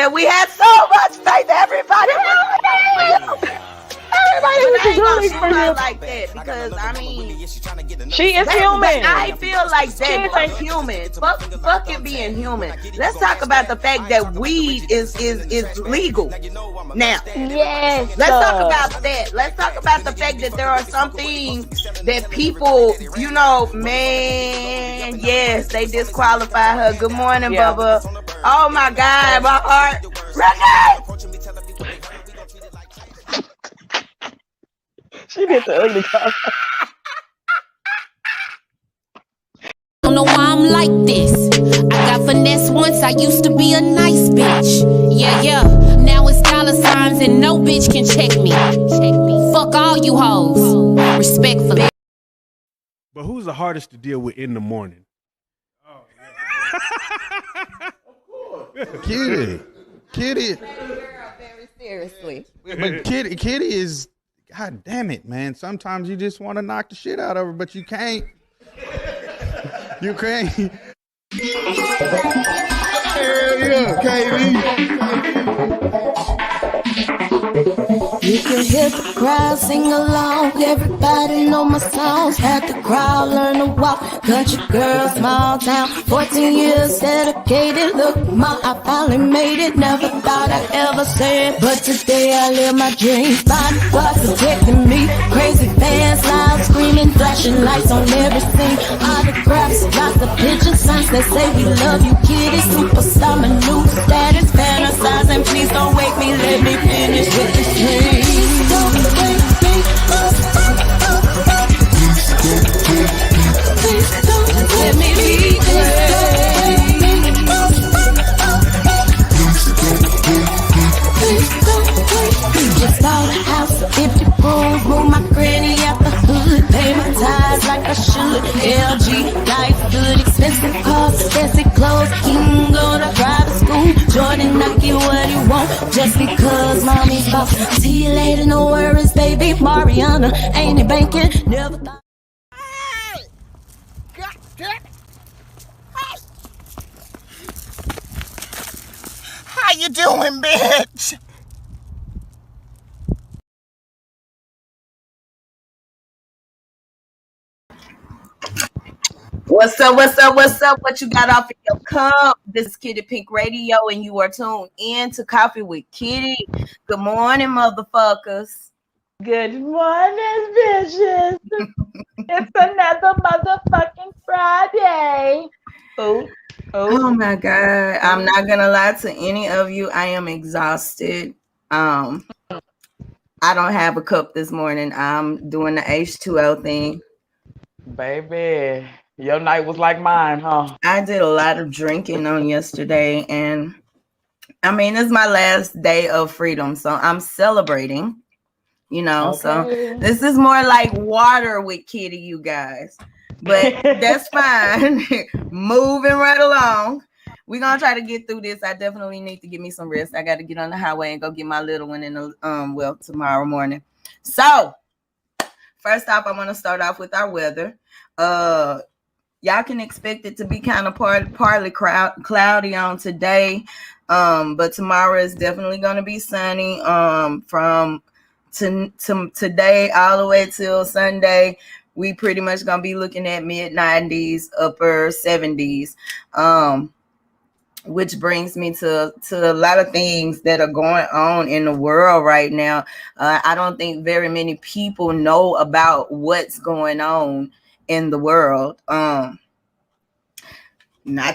Yeah, we had so much faith. Everybody ruined it. Everybody was rooting for you like that because I mean, she is human. I feel like that for human. Fuck it being human. Let's talk about the fact that weed is legal now. Yes. Let's talk about that. Let's talk about the fact that there are some things that people, you know, man, yes, they disqualify her. Good morning, Bubba. Oh my God, my heart. Ricky! She did the ugly comment. Don't know why I'm like this. I got finesse once, I used to be a nice bitch. Yeah. Now it's dollar signs and no bitch can check me. Fuck all you hoes. Respectfully. But who's the hardest to deal with in the morning? Oh, yeah. Of course. Kitty. Very seriously. But Kitty is, God damn it, man. Sometimes you just want to knock the shit out of her, but you can't. You can't. Hell yeah, KD. You can hear the crowd sing along. Everybody know my songs. Had the crowd learn to walk. Country girl, small town. 14 years dedicated. Look, ma, I finally made it. Never thought I'd ever say it, but today I live my dreams. Bodyguard protecting me. Crazy fans, loud screaming, flashing lights on every scene. Autographs, lots of picture signs that say we love you, kitty. Superstar, my new status, fantasizing. Please don't wake me. Let me finish with this dream. Don't wake me up. Please don't let me be there. Please don't wake me. Just bought a house, 50 rooms, move my granny out the hood, pay my tithes like I should. LG, life good, expensive cars, fancy clothes, king go to private school. Jordan, I get what he want, just because mommy's boss. See you later, no worries, baby. Mariana, ain't it banking? Never thought. How you doing, bitch? What's up? What you got off of your cup? This is Kitty Pink Radio, and you are tuned in to Coffee with Kitty. Good morning, motherfuckers. Good morning, bitches. It's another motherfucking Friday. Oh my God. I'm not gonna lie to any of you. I am exhausted. I don't have a cup this morning. I'm doing the H2O thing. Baby, your night was like mine, huh? I did a lot of drinking on yesterday, and I mean, it's my last day of freedom, so I'm celebrating, you know. Okay. So this is more like water with Kitty, you guys, but that's fine. Moving right along. We're gonna try to get through this. I definitely need to give me some rest. I got to get on the highway and go get my little one in the tomorrow morning. So first off, I want to start off with our weather. Y'all can expect it to be kind of partly cloudy on today, but tomorrow is definitely going to be sunny. From today all the way till Sunday, we pretty much gonna be looking at mid-90s, upper 70s. Which brings me to a lot of things that are going on in the world right now. I don't think very many people know about what's going on in the world. Not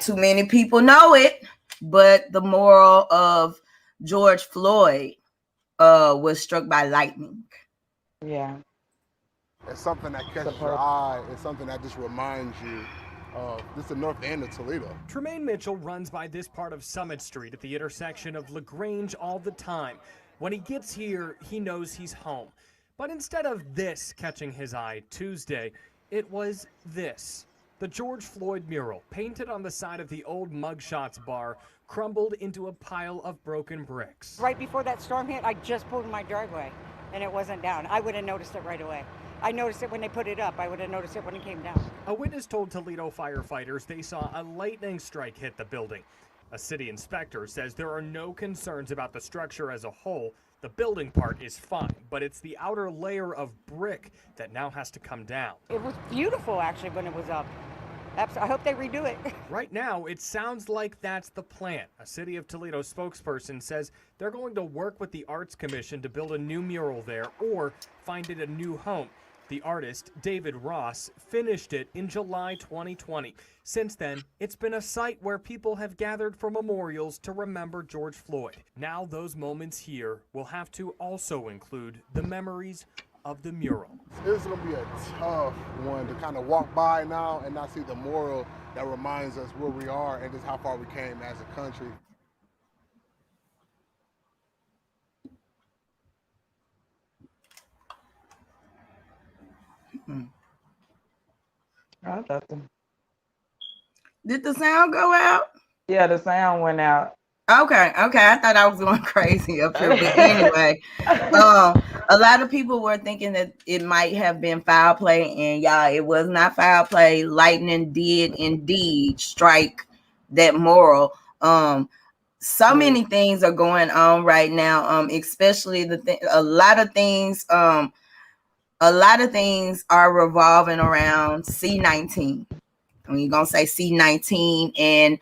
too many people know it, but the moral of George Floyd was struck by lightning. Yeah. It's something that catches your eye. It's something that just reminds you of this is the north end of Toledo. Tremaine Mitchell runs by this part of Summit Street at the intersection of LaGrange all the time. When he gets here, he knows he's home. But instead of this catching his eye Tuesday, it was this. The George Floyd mural, painted on the side of the old Mugshots bar, crumbled into a pile of broken bricks. Right before that storm hit, I just pulled in my driveway, and it wasn't down. I would have noticed it right away. I noticed it when they put it up. I would have noticed it when it came down. A witness told Toledo firefighters they saw a lightning strike hit the building. A city inspector says there are no concerns about the structure as a whole. The building part is fine, but it's the outer layer of brick that now has to come down. It was beautiful, actually, when it was up. I hope they redo it. Right now, it sounds like that's the plan. A City of Toledo spokesperson says they're going to work with the Arts Commission to build a new mural there or find it a new home. The artist, David Ross, finished it in July 2020. Since then, it's been a site where people have gathered for memorials to remember George Floyd. Now those moments here will have to also include the memories of the mural. It's going to be a tough one to kind of walk by now and not see the mural that reminds us where we are and just how far we came as a country. I thought Did the sound go out? yeah, the sound went out. Okay. I thought I was going crazy up here, but anyway, a lot of people were thinking that it might have been foul play, and y'all, it was not foul play. Lightning did indeed strike that mural. So many things are going on right now, especially a lot of things are revolving around C-19. We're gonna say C-19, and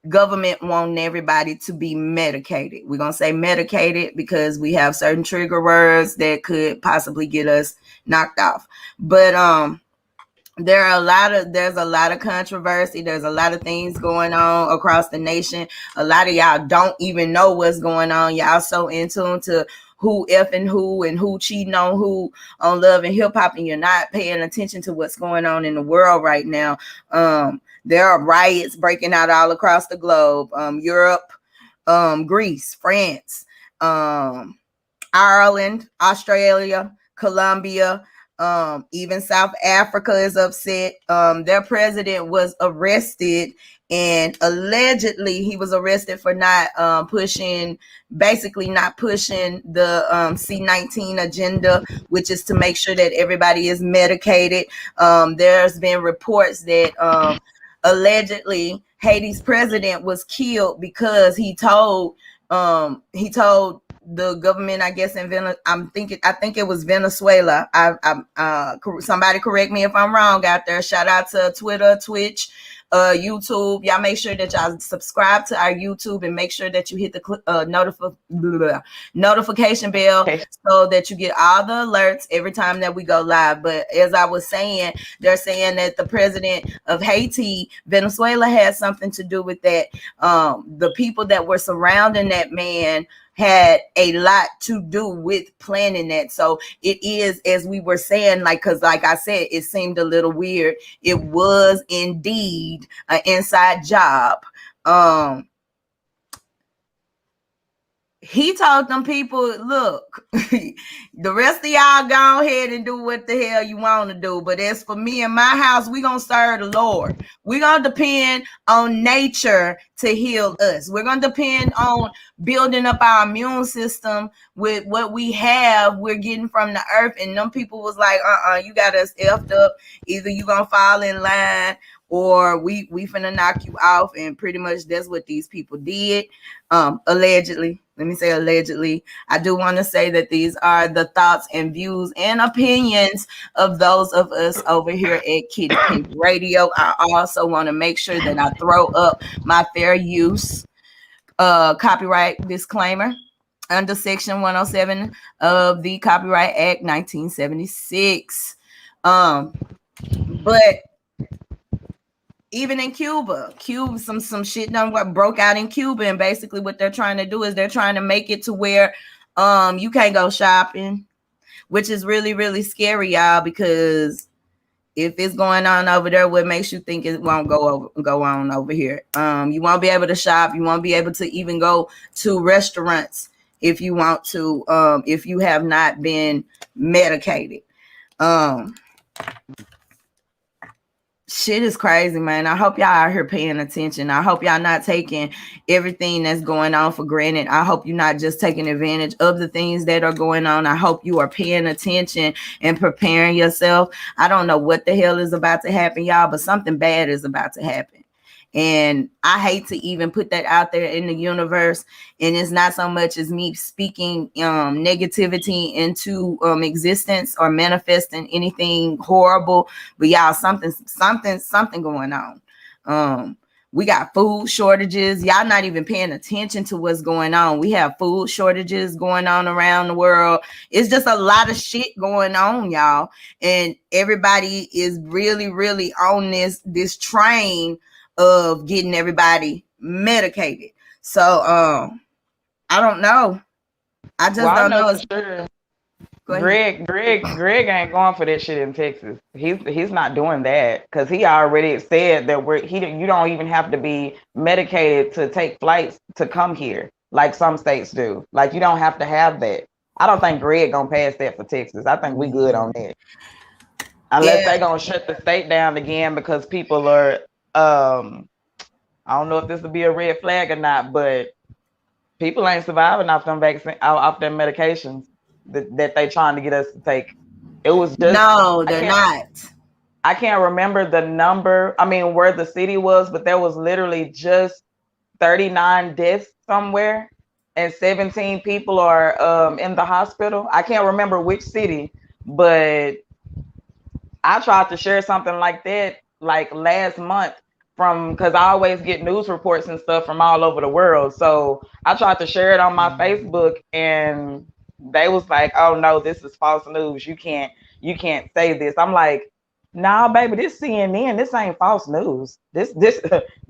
government wanting everybody to be medicated. We're gonna say medicated because we have certain trigger words that could possibly get us knocked off. But there's a lot of controversy. There's a lot of things going on across the nation. A lot of y'all don't even know what's going on. Y'all so in tune to who effing who and who cheating on who on Love and Hip Hop, and you're not paying attention to what's going on in the world right now. There are riots breaking out all across the globe. Europe, Greece, France, Ireland, Australia, Colombia, even South Africa is upset. Their president was arrested, and allegedly he was arrested for not pushing the C-19 agenda, which is to make sure that everybody is medicated. There's been reports that allegedly Haiti's president was killed because he told the government, I guess in I think it was Venezuela. Somebody correct me if I'm wrong out there. Shout out to Twitter, Twitch, YouTube. Y'all make sure that y'all subscribe to our YouTube and make sure that you hit the notification bell so that you get all the alerts every time that we go live. But as I was saying, they're saying that the president of Haiti, Venezuela, had something to do with that. The people that were surrounding that man had a lot to do with planning that. So it is, as we were saying, because like I said, it seemed a little weird. It was indeed an inside job. He told them people, look, the rest of y'all go ahead and do what the hell you want to do. But as for me and my house, we're going to serve the Lord. We're going to depend on nature to heal us. We're going to depend on building up our immune system with what we have, we're getting from the earth. And them people was like, you got us effed up. Either you going to fall in line or we finna knock you off. And pretty much that's what these people did. Allegedly. Let me say allegedly. I do want to say that these are the thoughts and views and opinions of those of us over here at Kiddy Pink Radio. I also want to make sure that I throw up my fair use copyright disclaimer under Section 107 of the Copyright Act 1976. But even in Cuba, some shit done broke out in Cuba, and basically what they're trying to do is they're trying to make it to where you can't go shopping, which is really, really scary, y'all, because if it's going on over there, what makes you think it won't go on over here? You won't be able to shop. You won't be able to even go to restaurants if you want to, if you have not been medicated. Shit is crazy, man. I hope y'all out here paying attention. I hope y'all not taking everything that's going on for granted. I hope you're not just taking advantage of the things that are going on. I hope you are paying attention and preparing yourself. I don't know what the hell is about to happen, y'all, but something bad is about to happen. And I hate to even put that out there in the universe. And it's not so much as me speaking negativity into existence or manifesting anything horrible, but y'all, something going on. We got food shortages. Y'all not even paying attention to what's going on. We have food shortages going on around the world. It's just a lot of shit going on, y'all. And everybody is really, really on this train of getting everybody medicated. So I don't know. I just don't know. For sure. Greg ain't going for that shit in Texas. He's not doing that because he already said that you don't even have to be medicated to take flights to come here like some states do. Like you don't have to have that. I don't think Greg gonna pass that for Texas. I think we good on that. Unless they gonna shut the state down again because people are I don't know if this will be a red flag or not, but people ain't surviving off them off them medications that they trying to get us to take. It was just no, they're not. I can't remember the number. I mean, where the city was, but there was literally just 39 deaths somewhere, and 17 people are in the hospital. I can't remember which city, but I tried to share something like that like last month because I always get news reports and stuff from all over the world. So I tried to share it on my Facebook, and they was like, "Oh no, this is false news. You can't say this." I'm like, "Nah, baby, this CNN. This ain't false news. This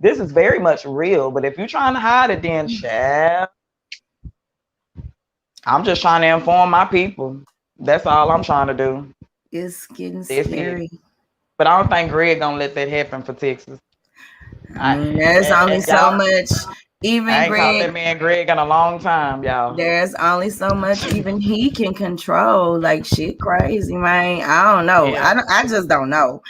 is very much real. But if you're trying to hide it, then child, I'm just trying to inform my people. That's all I'm trying to do." It's getting scary. But I don't think Greg gonna let that happen for Texas. There's only so much. Even I ain't Greg, called that man Greg in a long time, y'all. There's only so much even he can control. Like shit, crazy, man. I don't know. Yeah. I just don't know.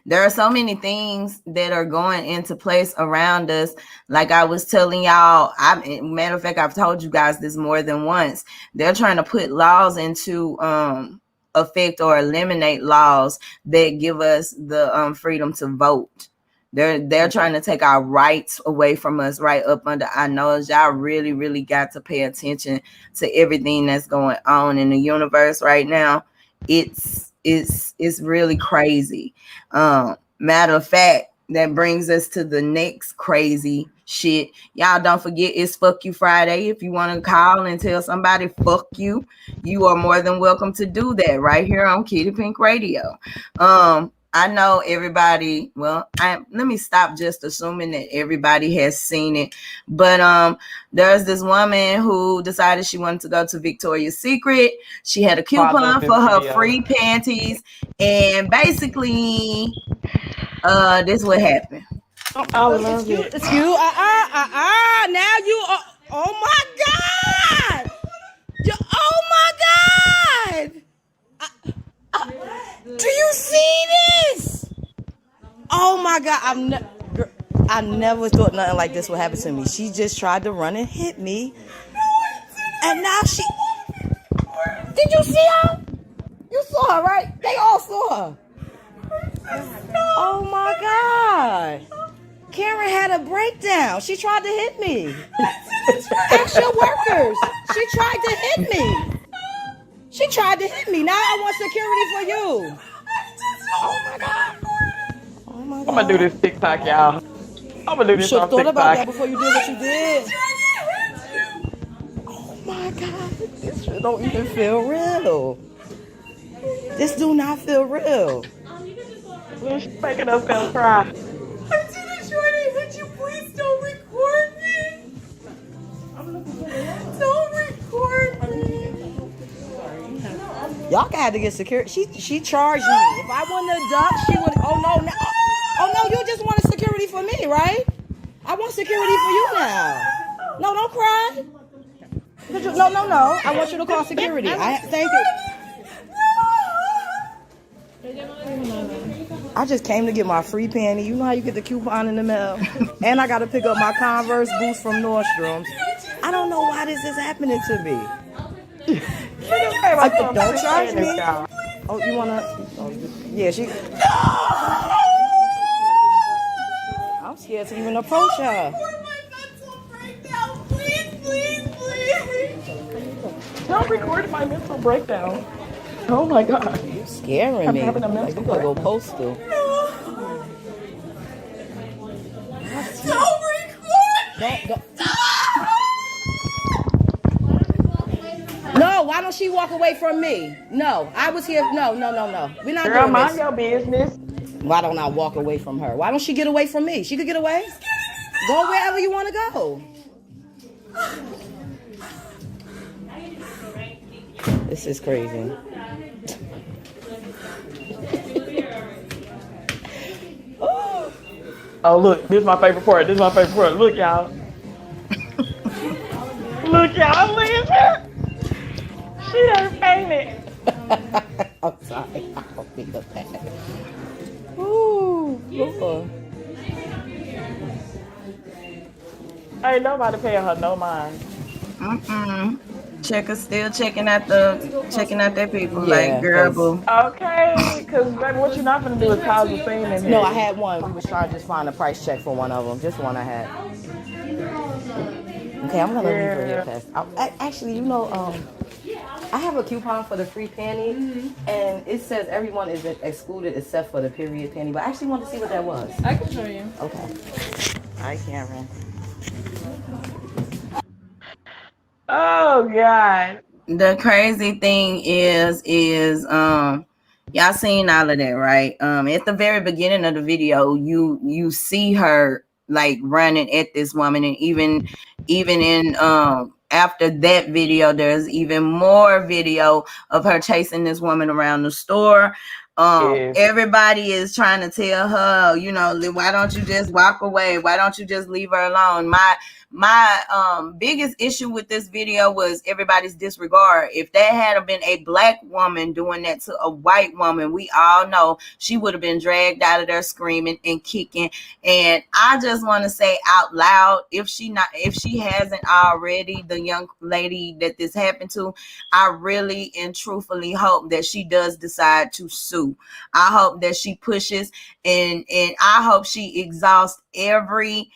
There are so many things that are going into place around us. Like I was telling y'all, matter of fact, I've told you guys this more than once. They're trying to put laws into effect or eliminate laws that give us the freedom to vote. They're trying to take our rights away from us right up under our nose. Y'all really, really got to pay attention to everything that's going on in the universe right now. It's really crazy. Matter of fact, that brings us to the next crazy shit. Y'all don't forget it's Fuck You Friday. If you want to call and tell somebody fuck you, you are more than welcome to do that right here on Kitty Pink Radio. I know everybody, let me stop just assuming that everybody has seen it, but there's this woman who decided she wanted to go to Victoria's Secret. She had a coupon for her free panties, and basically this what happened. I love it. Excuse, now you are, oh my God! Oh my God! Do you see this? Oh my God! I never thought nothing like this would happen to me. She just tried to run and hit me, and now she. Did you see her? You saw her, right? They all saw her. Oh my God! Karen had a breakdown. She tried to hit me. Ask your workers. She tried to hit me. She tried to hit me. Now I want security for you. Oh my God. Oh my God. I'm gonna do this TikTok, y'all. I'm gonna do this on TikTok. You should have thought about that before you did what you did. Oh my God. This don't even feel real. This do not feel real. She's making us gonna cry. I didn't try to hit you. Please don't record me. Don't record me. Y'all had to get security. She charged me. If I wanted to duck, she would. Oh no, you just wanted security for me, right? I want security for you now. No, don't cry. No. I want you to call security. Thank you. I just came to get my free panty. You know how you get the coupon in the mail? And I got to pick up my Converse boots from Nordstrom's. I don't know why this is happening to me. Don't charge me. Oh, you want to? Oh, yeah, she. scared to even approach her. Don't record my mental breakdown. Oh my God. You scaring me. having a mental Like you gonna go postal. Don't record. No, why don't she walk away from me? No, I was here. No. We're not Girl, doing mind this. your business. Why don't I walk away from her? Why don't she get away from me? She could get away. Go wherever you want to go. This is crazy. Oh, look, this is my favorite part. Look, y'all. Look, y'all, look at her. She done fainted. I'm sorry. I don't feel bad. Ooh, Lord. Ain't nobody paying her no mind. Still checking out their people. Yeah, like, girl, boo. Okay, because baby, what you're not gonna do is cause a scene in here. No, I had one. We was trying to just find a price check for one of them. Just one I had. Okay, I'm gonna leave her here, Pest. Actually, you know, I have a coupon for the free panty, and it says everyone is excluded except for the period panty. But I actually want to see what that was. I can show you. Okay. Hi, Karen. Oh God. The crazy thing is y'all seen all of that, right? At the very beginning of the video, you see her like running at this woman, and even in after that video, there's even more video of her chasing this woman around the store. Everybody is trying to tell her, you know, why don't you just walk away? Why don't you just leave her alone? My biggest issue with this video was everybody's disregard. If that had been a black woman doing that to a white woman, we all know she would have been dragged out of there screaming and kicking. And I just want to say out loud, if she hasn't already, the young lady that this happened to, I really and truthfully hope that she does decide to sue. I hope that she pushes and I hope she exhausts every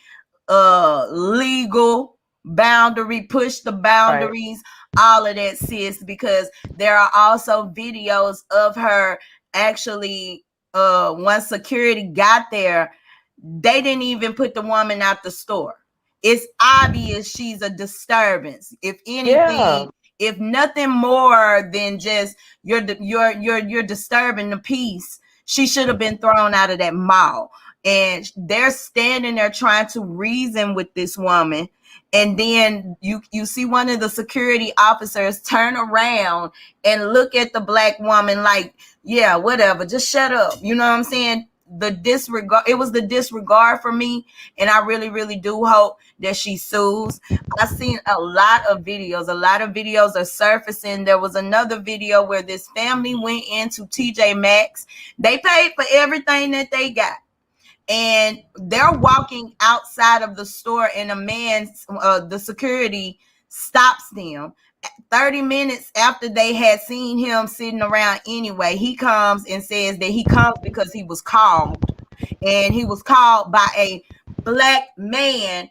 legal boundary, push the boundaries, all of that, sis, because there are also videos of her actually once security got there, they didn't even put the woman out the store. It's obvious she's a disturbance. If anything, if nothing more than just you're disturbing the peace, she should have been thrown out of that mall. And they're standing there trying to reason with this woman. And then you see one of the security officers turn around and look at the black woman like, yeah, whatever, just shut up. You know what I'm saying? The disregard, it was the disregard for me. And I really, really do hope that she sues. I've seen a lot of videos are surfacing. There was another video where this family went into TJ Maxx. They paid for everything that they got. And they're walking outside of the store, and a man, the security stops them. 30 minutes after they had seen him sitting around anyway, he comes and says that he comes because he was called. And he was called by a black man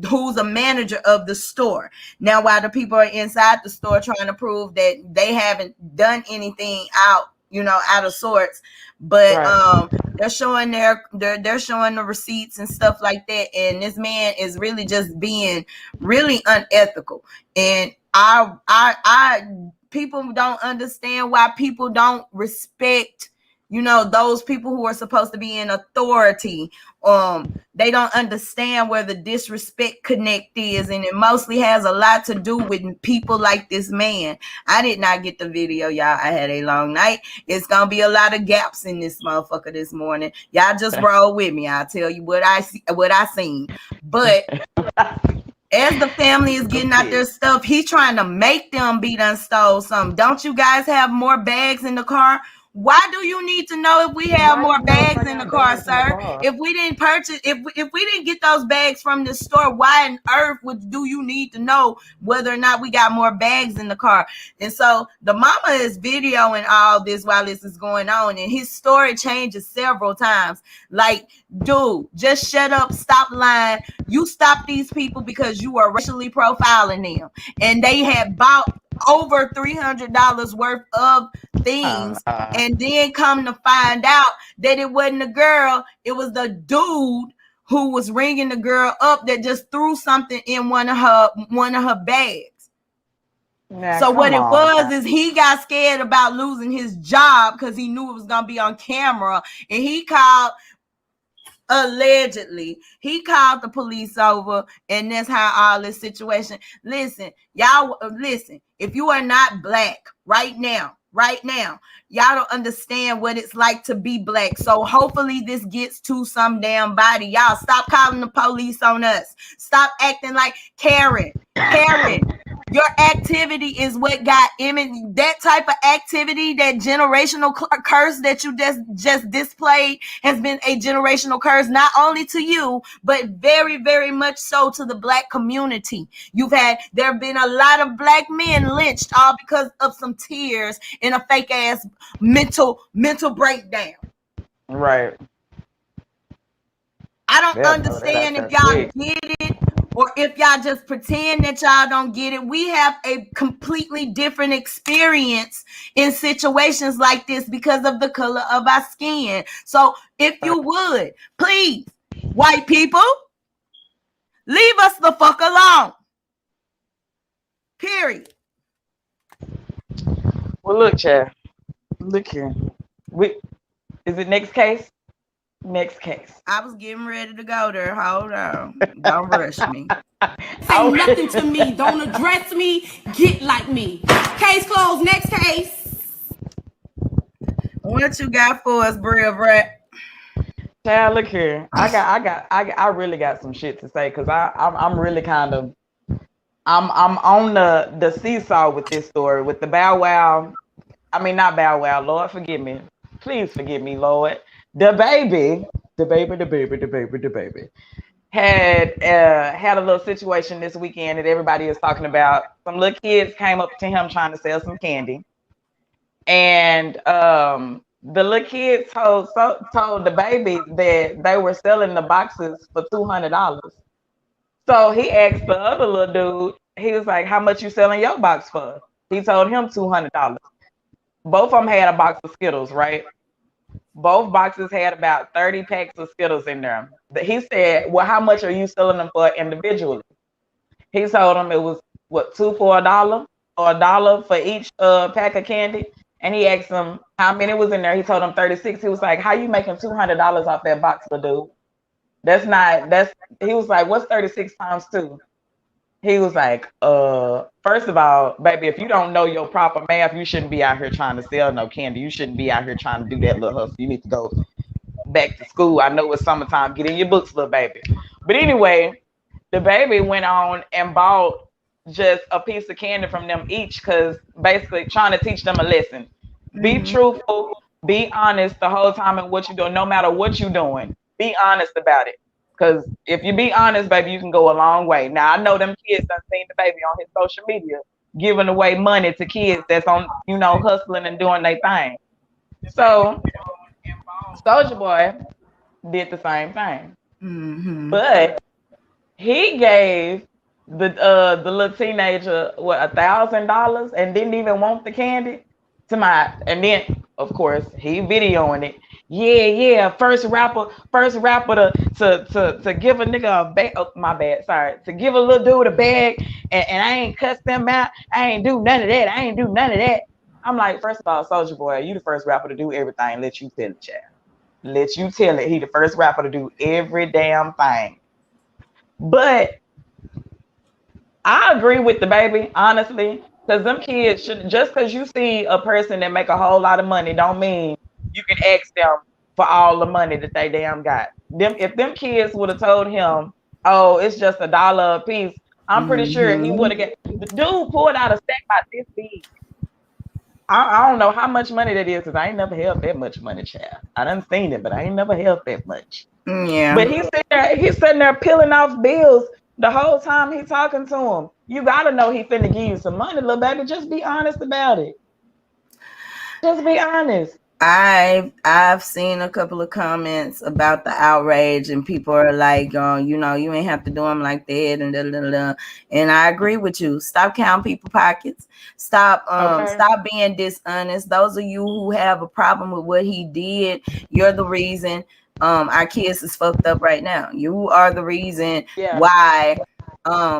who's a manager of the store. Now, while the people are inside the store trying to prove that they haven't done anything out of sorts, but they're showing they're showing the receipts and stuff like that, and this man is really just being really unethical. And I people don't understand why people don't respect those people who are supposed to be in authority. They don't understand where the disrespect connect is, and it mostly has a lot to do with people like this man. I did not get the video, y'all. I had a long night. It's gonna be a lot of gaps in this motherfucker this morning. Y'all just roll with me. I'll tell you what I seen. But as the family is getting out their stuff, he's trying to make them be done stole something. Don't you guys have more bags in the car? Why do you need to know if we have Why more you know if bags I in the got car, bags in the sir? car? If we didn't purchase, if we didn't get those bags from the store, why on earth do you need to know whether or not we got more bags in the car? And so the mama is videoing all this while this is going on, and his story changes several times. Like, dude, just shut up, stop lying. You stop these people because you are racially profiling them, and they had bought over $300 worth of things, and then come to find out that it wasn't a girl, it was the dude who was ringing the girl up that just threw something in one of her bags. Now, so what it was now. is he got scared about losing his job because he knew it was gonna be on camera, and he called, allegedly, he called the police over, and that's how all this situation. Listen, y'all, listen, if you are not black right now, y'all don't understand what it's like to be black. So hopefully this gets to some damn body. Y'all stop calling the police on us. Stop acting like Karen. Your activity is what got that type of activity, that generational curse that you just displayed has been a generational curse, not only to you, but very, very much so to the black community. There have been a lot of black men lynched all because of some tears in a fake ass mental breakdown. Right. I don't understand if y'all get it or if y'all just pretend that y'all don't get it. We have a completely different experience in situations like this because of the color of our skin. So if you would, please, white people, leave us the fuck alone. Period. Well, look, Chad. Look here. Is it next case? Next case. I was getting ready to go there. Hold on. Don't rush me. Say nothing to me. Don't address me. Get like me. Case closed. Next case. What you got for us, BREW? Chad, look here. I really got some shit to say because I'm really kind of I'm on the seesaw with this story with the Bow Wow. I mean, not Bow Wow. Lord, forgive me. Please forgive me, Lord. The baby had a little situation this weekend that everybody is talking about. Some little kids came up to him trying to sell some candy, and the little kids told the baby that they were selling the boxes for $200. So he asked the other little dude. He was like, "How much you selling your box for?" He told him $200. Both of them had a box of Skittles, right? Both boxes had about 30 packs of Skittles in there. He said, "Well, how much are you selling them for individually?" He told him it was, what, 2 for $1 or $1 for each pack of candy. And he asked him how many was in there. He told him 36. He was like, "How you making $200 off that box, little dude? He was like, "What's 36 times 2? He was like, first of all, baby, if you don't know your proper math, you shouldn't be out here trying to sell no candy. You shouldn't be out here trying to do that little hustle. You need to go back to school. I know it's summertime. Get in your books, little baby." But anyway, the baby went on and bought just a piece of candy from them each, because basically trying to teach them a lesson. Be truthful, be honest the whole time in what you're doing, no matter what you're doing. Be honest about it. Because if you be honest, baby, you can go a long way. Now, I know them kids done seen the baby on his social media giving away money to kids that's on, hustling and doing their thing. So, Soulja Boy did the same thing. But he gave the little teenager, what, $1,000 and didn't even want the candy and then, of course, he videoing it. Yeah, first rapper to give a nigga a bag. Oh, my bad, sorry. To give a little dude a bag, and I ain't cuss them out. I ain't do none of that. I'm like, first of all, Soulja Boy, you the first rapper to do everything. Let you tell it, child. Let you tell it. He the first rapper to do every damn thing. But I agree with the baby, honestly. Because them kids should, just because you see a person that make a whole lot of money, don't mean you can ask them for all the money that they damn got. If them kids would have told him, "Oh, it's just $1 a piece," I'm pretty sure he would have the dude pulled out a stack about this big. I don't know how much money that is because I ain't never held that much money, child. I done seen it, but I ain't never held that much. Yeah. But he's sitting there peeling off bills the whole time he talking to him. You gotta know he finna give you some money, little baby. Just be honest about it. Just be honest. I've seen a couple of comments about the outrage, and people are like, you know, you ain't have to do them like that, and and I agree with you. Stop counting people's pockets. Stop being dishonest. Those of you who have a problem with what he did, you're the reason our kids is fucked up right now. You are the reason why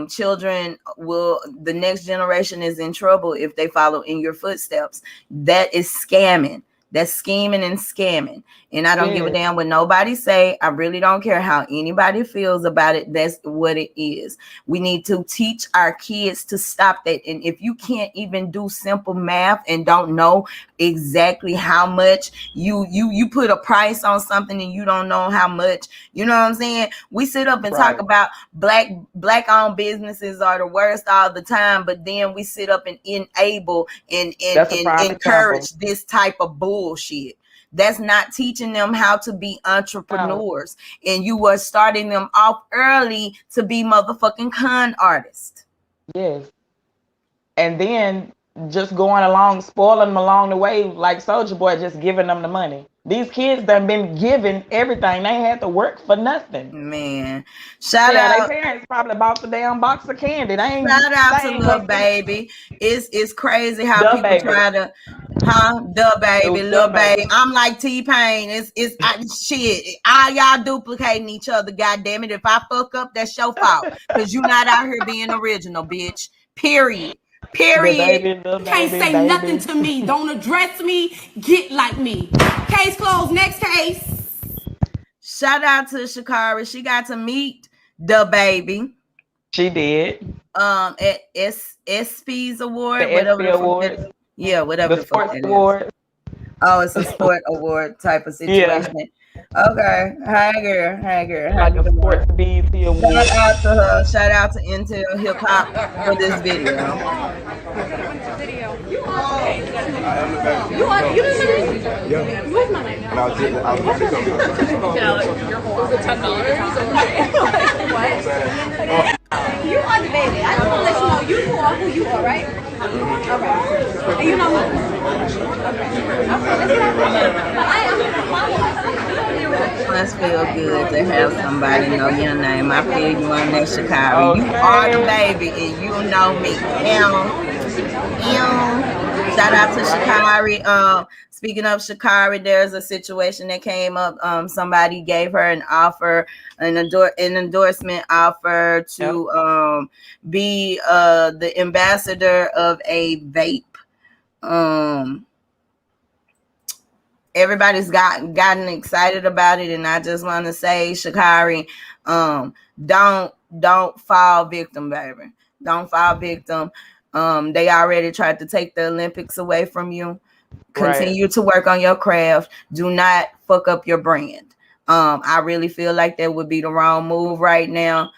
children the next generation is in trouble if they follow in your footsteps. That is scamming. That's scheming and scamming. And I don't give a damn what nobody say. I really don't care how anybody feels about it. That's what it is. We need to teach our kids to stop that. And if you can't even do simple math and don't know exactly how much you put a price on something and you don't know how much, you know what I'm saying? We sit up and talk about black owned businesses are the worst all the time, but then we sit up and enable and encourage this type of bullshit. That's not teaching them how to be entrepreneurs. And you were starting them off early to be motherfucking con artists. Yes. And then just going along, spoiling them along the way, like Soulja Boy, just giving them the money. These kids done been given everything. They had to work for nothing. Man. Shout out. Their parents probably bought the damn box of candy. Shout out to Lil Baby. It's crazy how people try to the baby, Lil Baby. I'm like T-Pain. It's shit. All y'all duplicating each other, goddamn it. If I fuck up, that's your fault. Because you not out here being original, bitch. Period. Can't say nothing to me. Don't address me. Get like me. Case closed. Next case. Shout out to Shakari. She got to meet the baby. She did. At SP's award. The SP award. Yeah, whatever the sports award. Oh, it's a sport award type of situation. Yeah. Okay. Hi, girl. Like a sports BET award. Shout out to her. Shout out to Intel Hip Hop for this video. You didn't know? Yeah. You was my name. I was $10. You are the baby. I just want to let you know you are who you are, right? All right. And you know me. Must feel good to have somebody know your name. I feel you on that, Shakari. You are the baby, and you know me. Shout out to Shakari. Speaking of Shakari, there's a situation that came up. Somebody gave her an offer, an endorsement offer to be the ambassador of a vape. Everybody's gotten excited about it, and I just want to say, Shakari, don't fall victim, baby. Don't fall victim. They already tried to take the Olympics away from you. Continue to work on your craft. Do not fuck up your brand. I really feel like that would be the wrong move right now.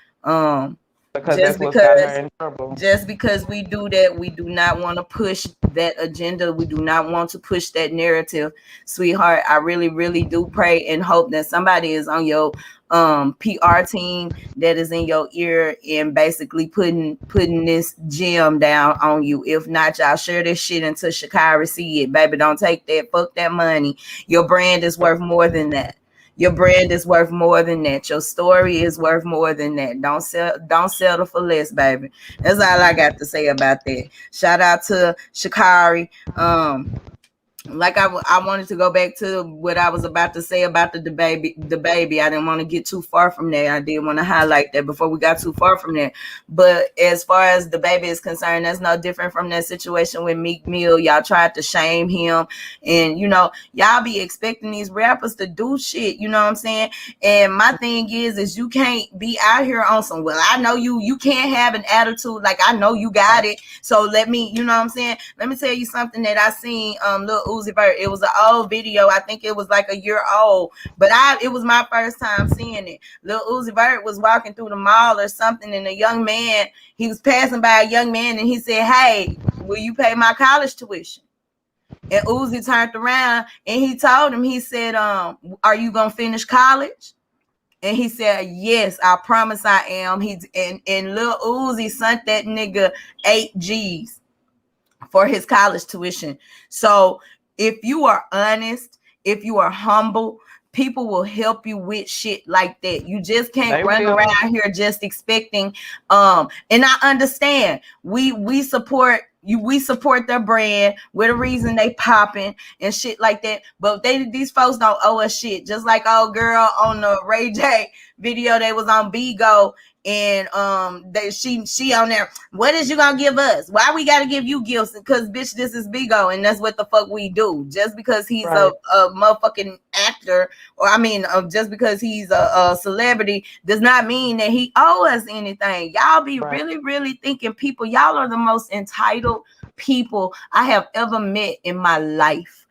Just because we do that, we do not want to push that agenda. We do not want to push that narrative, sweetheart. I really, really do pray and hope that somebody is on your PR team that is in your ear and basically putting this gem down on you. If not, y'all share this shit until Shakari see it. Baby, don't take that. Fuck that money. Your brand is worth more than that. Your brand is worth more than that. Your story is worth more than that. Don't settle for less, baby. That's all I got to say about that. Shout out to Shakari. Like I wanted to go back to what I was about to say about the baby. I didn't want to get too far from that. I did want to highlight that before we got too far from that. But as far as the baby is concerned, that's no different from that situation with Meek Mill. Y'all tried to shame him, and y'all be expecting these rappers to do shit. You know what I'm saying? And my thing is you can't be out here on some. Well, I know you can't have an attitude like I know you got it. So let me, you know what I'm saying? Let me tell you something that I seen. Lil Uzi Vert. It was an old video. I think it was like a year old, but it was my first time seeing it. Lil Uzi Vert was walking through the mall or something, and he was passing by a young man, and he said, "Hey, will you pay my college tuition?" And Uzi turned around and he told him, he said, are you gonna finish college? And he said, yes, I promise I am. And Lil Uzi sent that nigga 8 G's for his college tuition. So if you are honest, if you are humble, people will help you with shit like that. You just can't run around here just expecting. And I understand we support you. We support their brand. We're the reason they popping and shit like that. But these folks don't owe us shit. Just like old girl on the Ray J video, they was on Bigo. And she on there, what is you gonna give us? Why we gotta give you gifts? Because bitch, this is Bigo, and that's what the fuck we do. Just because he's a motherfucking actor, or I mean, just because he's a celebrity, does not mean that he owe us anything. Y'all be really thinking people, y'all are the most entitled people I have ever met in my life,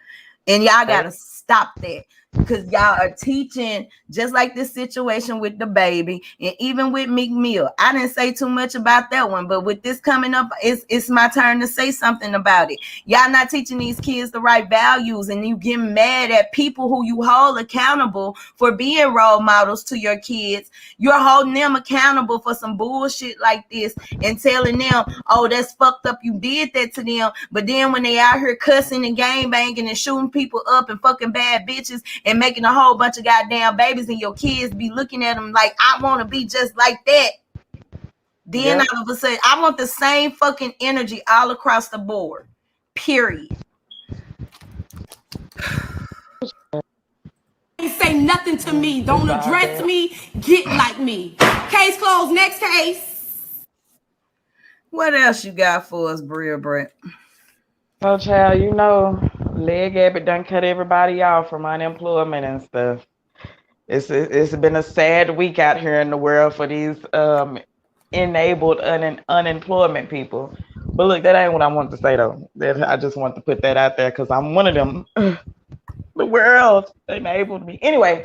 and y'all gotta stop that. Because y'all are teaching, just like this situation with the baby, and even with Meek Mill. I didn't say too much about that one, but with this coming up, it's my turn to say something about it. Y'all not teaching these kids the right values, and you get mad at people who you hold accountable for being role models to your kids. You're holding them accountable for some bullshit like this and telling them, oh, that's fucked up, you did that to them. But then when they out here cussing and gang banging and shooting people up and fucking bad bitches and making a whole bunch of goddamn babies, and your kids be looking at them like, I want to be just like that. Then all of a sudden, I want the same fucking energy all across the board. Period. Ain't say nothing to me. Don't address me. Get like me. Case closed. Next case. What else you got for us, Bria Brett? So, child, you know, Leg Abbott done cut everybody off from unemployment and stuff. It's been a sad week out here in the world for these enabled unemployment people. But look, that ain't what I want to say though. I just want to put that out there because I'm one of them. The world enabled me. Anyway,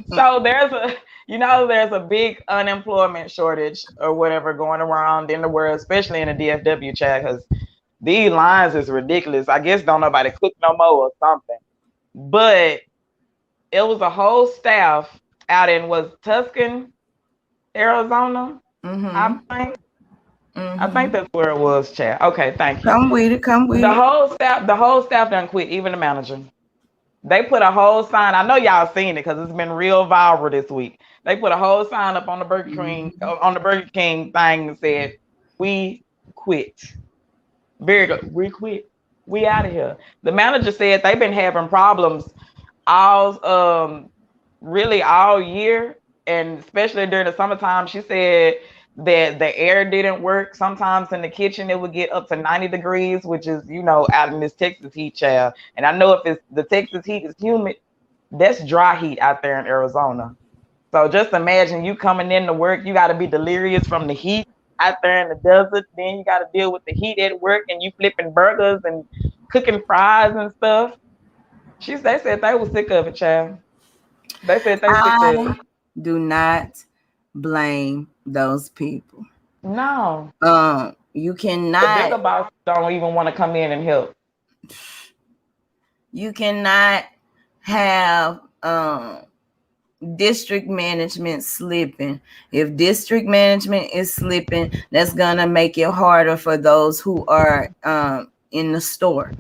so there's a big unemployment shortage or whatever going around in the world, especially in the DFW chat, because these lines is ridiculous. I guess don't nobody cook no more or something. But it was a whole staff out in Tuscan, Arizona. I think that's where it was, chat. Okay, thank you. Come with it. The whole staff done quit, even the manager. They put a whole sign. I know y'all seen it because it's been real viral this week. They put a whole sign up on the Burger King thing and said, "We quit." Very good. We quit. We out of here. The manager said they've been having problems really all year, and especially during the summertime. She said that the air didn't work. Sometimes in the kitchen it would get up to 90 degrees, which is, out in this Texas heat, child. And I know if it's the Texas heat is humid, that's dry heat out there in Arizona. So just imagine you coming in to work, you got to be delirious from the heat out there in the desert. Then you got to deal with the heat at work, and you flipping burgers and cooking fries and stuff. They said they was sick of it, child. They said they sick of it. Do not blame those people. No. You cannot. The bigger boss don't even want to come in and help. You cannot have district management slipping. If district management is slipping, that's gonna make it harder for those who are in the store.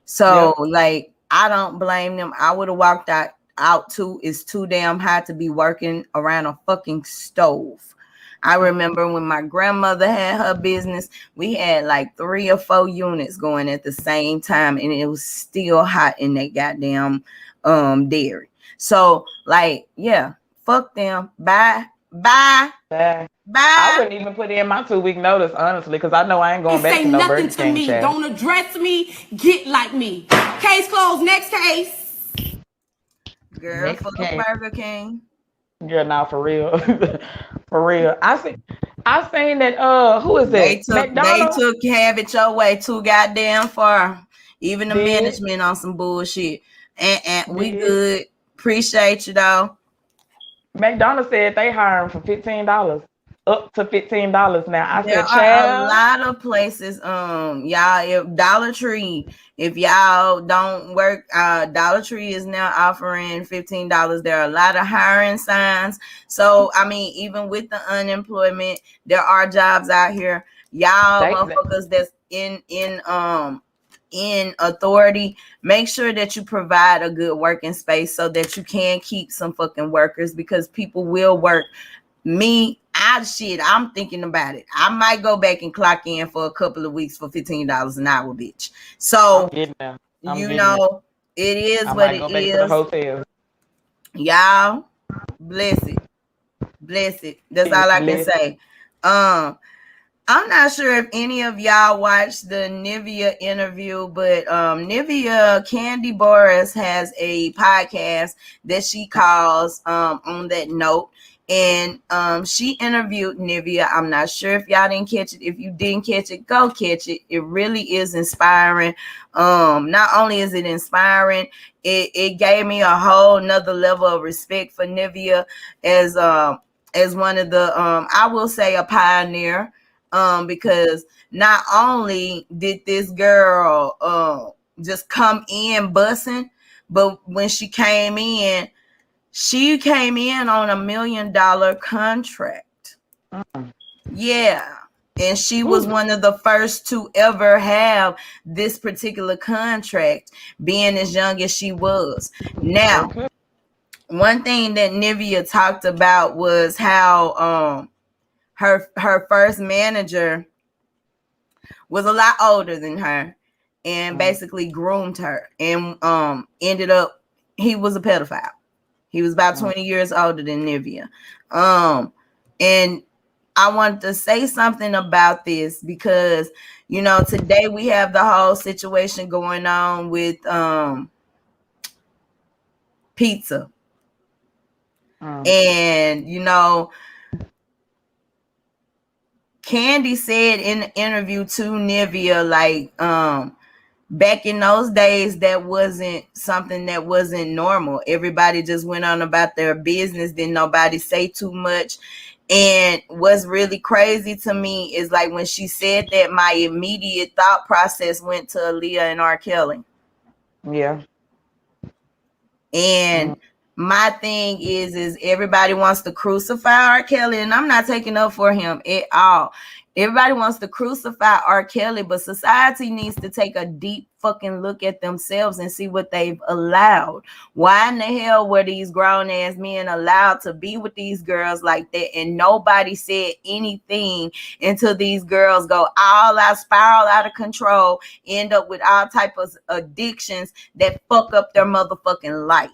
So like, I don't blame them. I would have walked out too. It's too damn hot to be working around a fucking stove. I remember when my grandmother had her business, we had like 3 or 4 units going at the same time, and it was still hot in that goddamn dairy. So like, yeah, fuck them. Bye. I wouldn't even put in my 2-week notice, honestly, because I know I ain't going back to no Burger King. Say nothing to me. Don't address me. Get like me. Case closed. Next case. Girl, fuck Burger King. Girl, now for real. For real. I seen that who is that? They took have it your way too goddamn far. Even the management on some bullshit. And we good. Appreciate you though. McDonald's said they hiring for $15 up to $15 now. I There said, are a child. lot of places, y'all. If Dollar Tree, if y'all don't work, Dollar Tree is now offering $15. There are a lot of hiring signs. So I mean, even with the unemployment, there are jobs out here. Y'all motherfuckers that's in authority, make sure that you provide a good working space so that you can keep some fucking workers, because people will work. I'm thinking about it. I might go back and clock in for a couple of weeks for $15 an hour, bitch. So it is I what might it go back is. to the hotel. Y'all, bless it. That's all I can say. I'm not sure if any of y'all watched the Nivea interview, but Nivea Kandy Boris has a podcast that she calls On That Note. And she interviewed Nivea. I'm not sure if y'all didn't catch it. If you didn't catch it, go catch it. It really is inspiring. Not only is it inspiring, it gave me a whole nother level of respect for Nivea as one of the I will say a pioneer. Because not only did this girl just come in bussing, but when she came in on a $1 million contract. Yeah. And she was one of the first to ever have this particular contract, being as young as she was. Now, one thing that Nivea talked about was how her first manager was a lot older than her and basically groomed her, and ended up, he was a pedophile. He was about 20 years older than Nivea. And I wanted to say something about this because, today we have the whole situation going on with pizza. And, Kandy said in the interview to Nivea, like, back in those days, that wasn't something that wasn't normal. Everybody just went on about their business. Didn't nobody say too much. And what's really crazy to me is, like, when she said that, my immediate thought process went to Aaliyah and R. Kelly. Yeah. And my thing is everybody wants to crucify R. Kelly, and I'm not taking up for him at all. Everybody wants to crucify R. Kelly, but society needs to take a deep fucking look at themselves and see what they've allowed. Why in the hell were these grown ass men allowed to be with these girls like that, and nobody said anything until these girls go all out, spiral out of control, end up with all type of addictions that fuck up their motherfucking life.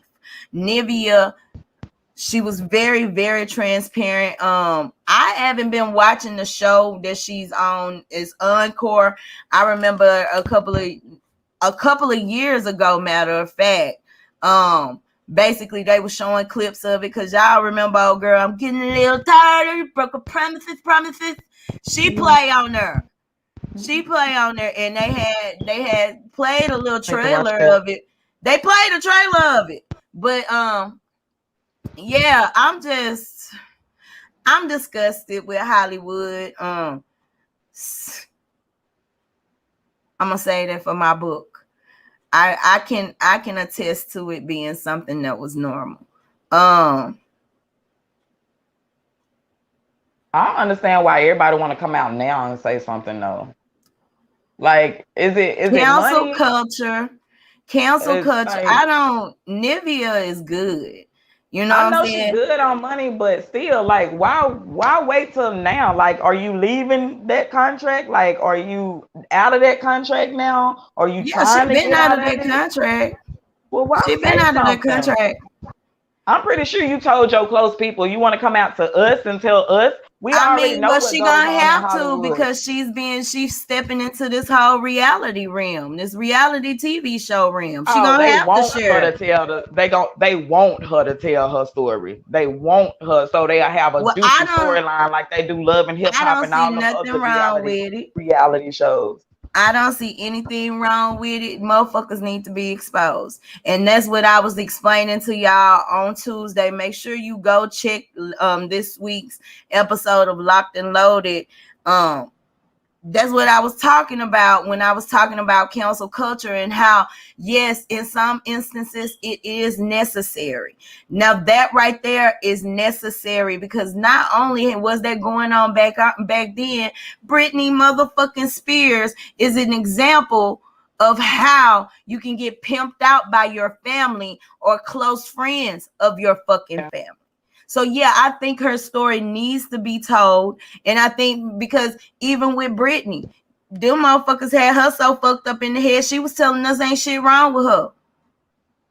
Nivea, she was very, very transparent. I haven't been watching the show that she's on. It's Encore. I remember a couple of years ago, matter of fact, basically they were showing clips of it, because y'all remember, oh girl, I'm getting a little tired, broke a promises. She play on there. And they had played a little trailer of it. They played a trailer of it. But yeah, I'm disgusted with Hollywood. I'm gonna say that for my book. I can attest to it being something that was normal. I don't understand why everybody want to come out now and say something though. Like, is it cancel money? culture? Cancel culture. Like, Nivea is good. I know she's good on money, but still, like, why wait till now? Like, are you leaving that contract? Like, are you out of that contract now? Are you trying to get out of that contract? Well, why she been out of that contract? I'm pretty sure you told your close people you want to come out to us and tell us. We already know what she goes gonna on have in to, because she's stepping into this whole reality realm, this reality TV show realm. She gonna have to share. They want her to tell her story. They want her, so they'll have a juicy storyline like they do Love and Hip Hop and all the other reality shows. I don't see anything wrong with it. Motherfuckers need to be exposed. And that's what I was explaining to y'all on Tuesday. Make sure you go check this week's episode of Locked and Loaded. That's what I was talking about when I was talking about cancel culture and how, yes, in some instances it is necessary. Now that right there is necessary because not only was that going on back then, Britney motherfucking Spears is an example of how you can get pimped out by your family or close friends of your fucking family. So yeah, I think her story needs to be told. And I think because even with Britney, them motherfuckers had her so fucked up in the head, she was telling us ain't shit wrong with her.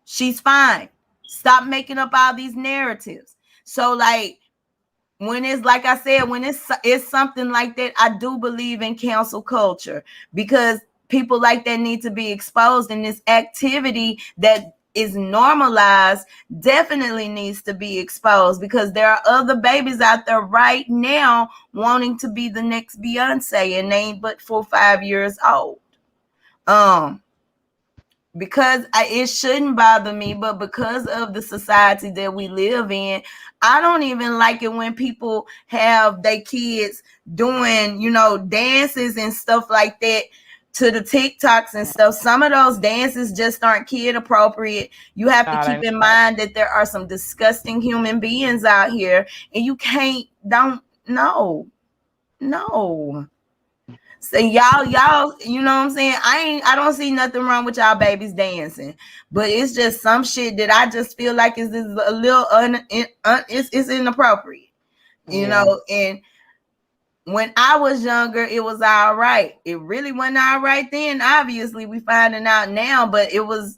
She's fine. Stop making up all these narratives. So like, when it's like I said, when it's something like that, I do believe in cancel culture because people like that need to be exposed, and this activity that is normalized definitely needs to be exposed because there are other babies out there right now wanting to be the next Beyonce, and they ain't but 4 or 5 years old. Because it shouldn't bother me, but because of the society that we live in, I don't even like it when people have their kids doing, dances and stuff like that to the TikToks and stuff. Some of those dances just aren't kid appropriate. You have to keep in mind that there are some disgusting human beings out here, and you no. So y'all, you know what I'm saying? I don't see nothing wrong with y'all babies dancing, but it's just some shit that I just feel like is a little it's inappropriate, and when I was younger, it was all right. It really wasn't all right then. Obviously, we finding out now, but it was.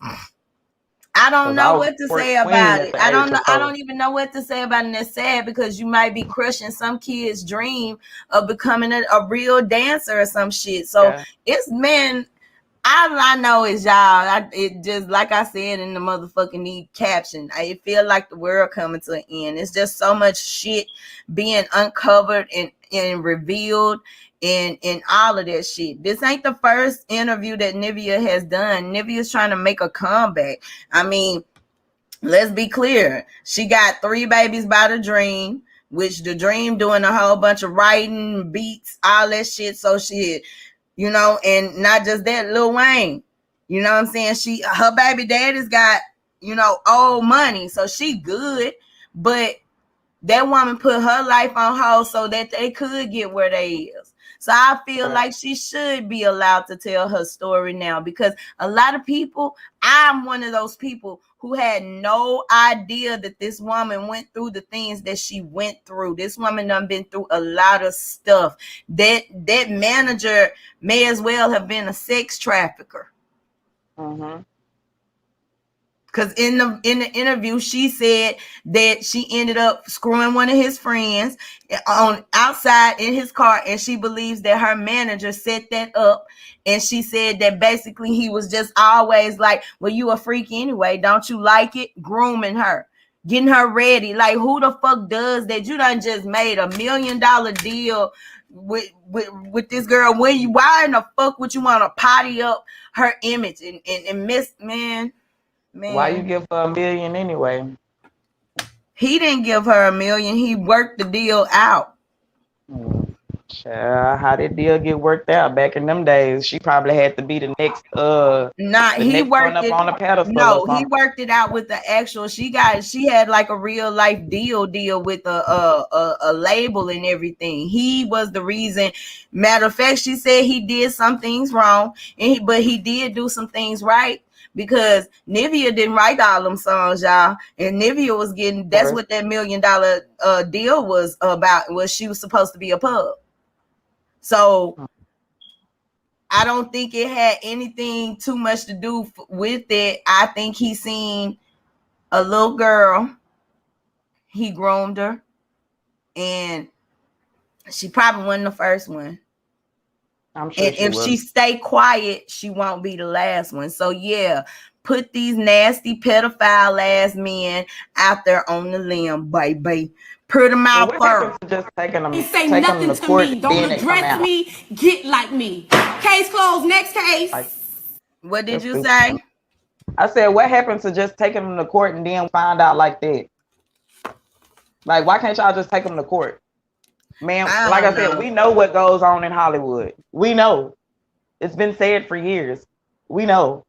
I don't know what to say about it. I don't even know what to say about it. And it's sad because you might be crushing some kid's dream of becoming a real dancer or some shit. So it's all I know is y'all. It just like I said in the motherfucking caption. I feel like the world coming to an end. It's just so much shit being uncovered and revealed. And all of that shit. This ain't the first interview that Nivea has done. Nivea's trying to make a comeback. I mean, let's be clear. She got 3 babies by the Dream, which the Dream doing a whole bunch of writing, beats, all that shit. So shit, and not just that, Lil Wayne. You know what I'm saying? Her baby daddy's got, old money. So she good. But that woman put her life on hold so that they could get where they is. So I feel like she should be allowed to tell her story now because a lot of people, I'm one of those people who had no idea that this woman went through the things that she went through. This woman done been through a lot of stuff. That manager may as well have been a sex trafficker. Mm-hmm. Because in the interview, she said that she ended up screwing one of his friends outside in his car, and she believes that her manager set that up. And she said that basically he was just always like, well, you a freak anyway. Don't you like it? Grooming her, getting her ready. Like, who the fuck does that? You done just made $1 million deal with this girl. Why in the fuck would you want to potty up her image and miss, man? Why you give her $1 million anyway? He didn't give her $1 million. He worked the deal out. Child, how did deal get worked out back in them days? She probably had to be the next he worked it on the pedestal. No, he worked it out with the actual. She had like a real life deal with a label and everything. He was the reason. Matter of fact, she said he did some things wrong, but he did do some things right. Because Nivea didn't write all them songs, y'all. And Nivea was getting, that's what that $1 million deal was about, was she was supposed to be a pub. So I don't think it had anything too much to do with it. I think he seen a little girl, he groomed her, and she probably wasn't the first one. I'm sure and if she stay quiet, she won't be the last one. So yeah, put these nasty pedophile ass men out there on the limb, baby. Put them out first. Say nothing to me. Don't address me. Get like me. Case closed. Next case. What did you say? I said, what happened to just taking them to court and then find out like that? Like, why can't y'all just take them to court? Man, like I said, we know what goes on in Hollywood. We know. It's been said for years. We know.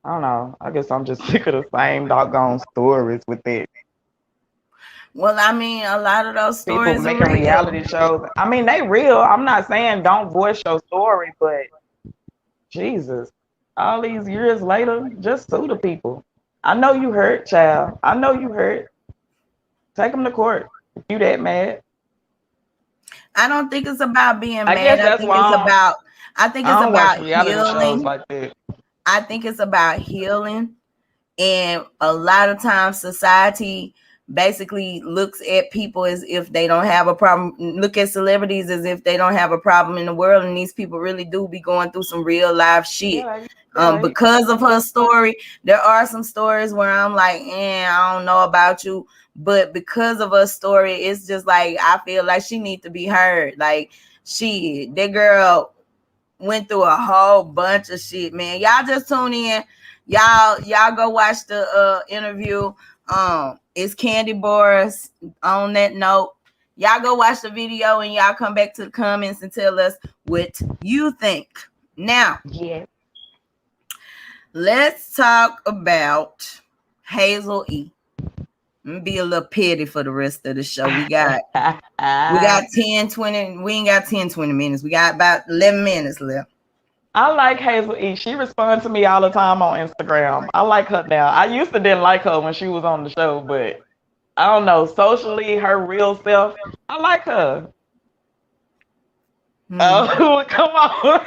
I don't know. I guess I'm just sick of the same doggone stories with it. Well, I mean, a lot of those stories People making reality shows. I mean, they real. I'm not saying don't voice your story, but Jesus, all these years later, just sue the people. I know you hurt, child. I know you hurt. Take them to court if you that mad. I don't think it's about being mad. I think it's about healing. Like that. I think it's about healing. And a lot of times society basically looks at people as if they don't have a problem, look at celebrities as if they don't have a problem in the world, and these people really do be going through some real life shit. Because of her story, there are some stories where I'm like, I don't know about you, but because of her story, it's just like I feel like she needs to be heard. Like that girl went through a whole bunch of shit, man. Y'all just tune in. Y'all go watch the interview. It's Kandy Boris. On that note, y'all go watch the video and y'all come back to the comments and tell us what you think. Now, let's talk about Hazel E. Be a little petty for the rest of the show. We got 10, 20. We ain't got 10, 20 minutes. We got about 11 minutes left. I like Hazel E. She responds to me all the time on Instagram. I like her now. I used to didn't like her when she was on the show, but I don't know. Socially, her real self, I like her. Oh, come on.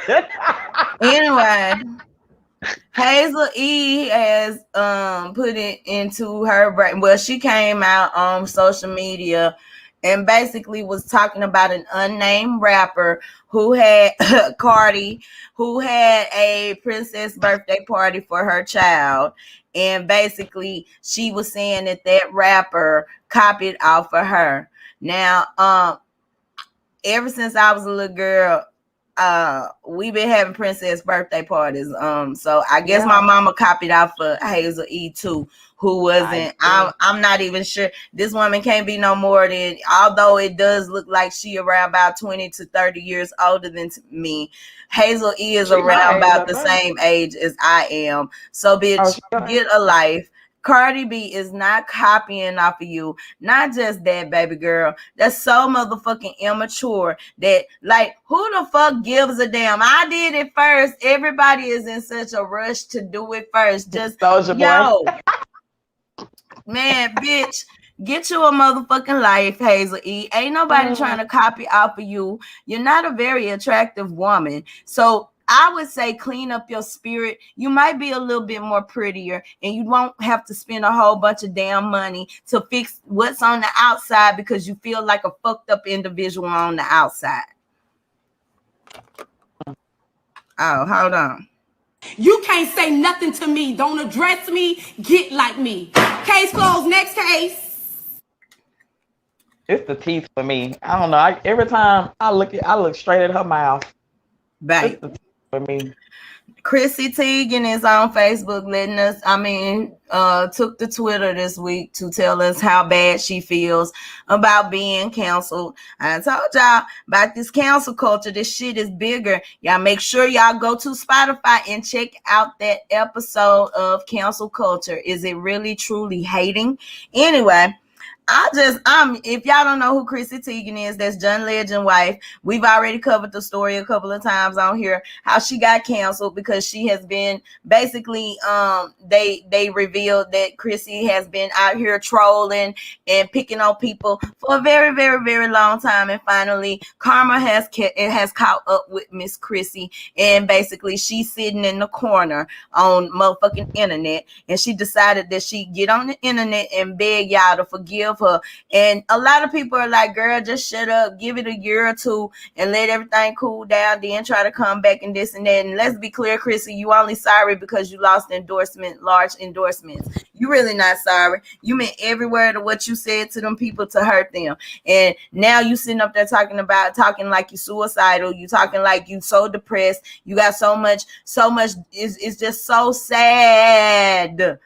Anyway, Hazel E has put it into her brain. Well, she came out on social media and basically was talking about an unnamed rapper who had Cardi, who had a princess birthday party for her child. And basically she was saying that rapper copied off of her. Now, ever since I was a little girl, we've been having princess birthday parties. So I guess my mama copied off of Hazel E too, who wasn't. I'm not even sure. This woman can't be no more than, although it does look like she around about 20 to 30 years older than me. Hazel E is around about the same age as I am. So bitch, get a life. Cardi B is not copying off of you. Not just that, baby girl. That's so motherfucking immature that, like, who the fuck gives a damn? I did it first. Everybody is in such a rush to do it first. Just, yo. Man, bitch, get you a motherfucking life, Hazel E. Ain't nobody trying to copy off of you. You're not a very attractive woman. So I would say clean up your spirit. You might be a little bit more prettier and you won't have to spend a whole bunch of damn money to fix what's on the outside because you feel like a fucked up individual on the outside. Oh, hold on. You can't say nothing to me. Don't address me. Get like me. Case closed. Next case. It's the teeth for me. I don't know. Every time I look straight at her mouth. Babe. For me. Chrissy Teigen is on Facebook letting us, took to Twitter this week to tell us how bad she feels about being canceled. I told y'all about this cancel culture. This shit is bigger. Y'all make sure y'all go to Spotify and check out that episode of Cancel Culture. Is it really truly hating? Anyway, if y'all don't know who Chrissy Teigen is, that's John Legend's wife. We've already covered the story a couple of times on here, how she got canceled because she has been basically, they revealed that Chrissy has been out here trolling and picking on people for a very, very, very long time. And finally, karma has caught up with Miss Chrissy. And basically she's sitting in the corner on motherfucking internet. And she decided that she'd get on the internet and beg y'all to forgive love her. And a lot of people are like, girl, just shut up, give it a year or two and let everything cool down, then try to come back and this and that. And let's be clear, Chrissy, you only sorry because you lost large endorsements. You really not sorry. You meant every word of what you said to them people to hurt them. And now you sitting up there talking like you suicidal, you talking like you so depressed, you got so much, it's just so sad.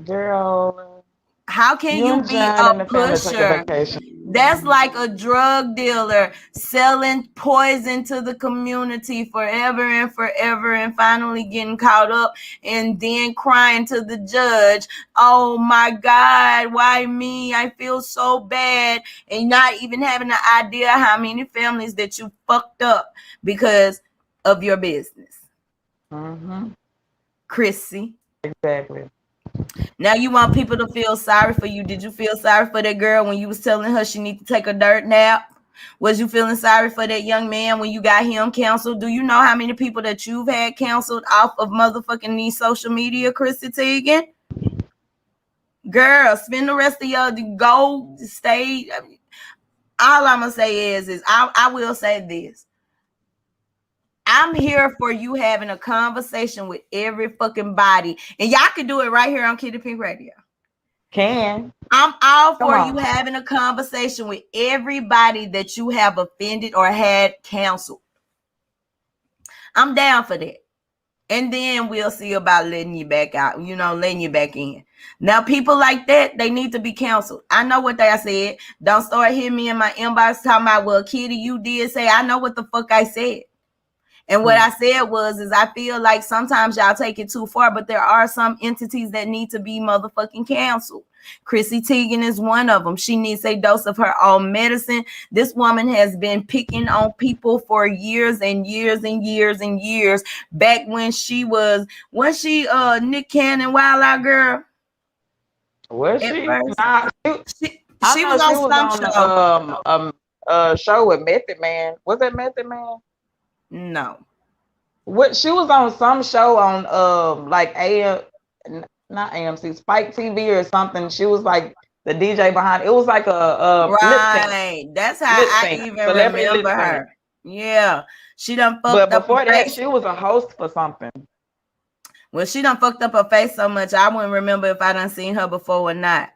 Girl, how can you be a pusher? That's like a drug dealer selling poison to the community forever and forever, and finally getting caught up and then crying to the judge, oh my God, why me? I feel so bad. And not even having an idea how many families that you fucked up because of your business. Chrissy. Exactly. Now you want people to feel sorry for you. Did you feel sorry for that girl when you was telling her she need to take a dirt nap? Was you feeling sorry for that young man when you got him canceled? Do you know how many people that you've had canceled off of motherfucking these social media, Chrissy Teigen? Girl, spend the rest of your go stay. All I'm gonna say is I will say this. I'm here for you having a conversation with every fucking body. And y'all can do it right here on Kitty Pink Radio. I'm all for you having a conversation with everybody that you have offended or had canceled. I'm down for that. And then we'll see about letting you back out, letting you back in. Now, people like that, they need to be canceled. I know what they said. Don't start hitting me in my inbox talking about, well, Kitty, you did say, I know what the fuck I said. And what I said is I feel like sometimes y'all take it too far, but there are some entities that need to be motherfucking canceled. Chrissy Teigen is one of them. She needs a dose of her own medicine. This woman has been picking on people for years and years and years and years. Back when she was Nick Cannon Wild Out Girl? Was she? She was on some show with Method Man. Was that Method Man? No. She was on some show on like not AMC, Spike TV or something. She was like the DJ behind it. It was like a right. That's how I even remember her. Yeah. She done fucked up. But before that, she was a host for something. Well, she done fucked up her face so much I wouldn't remember if I done seen her before or not.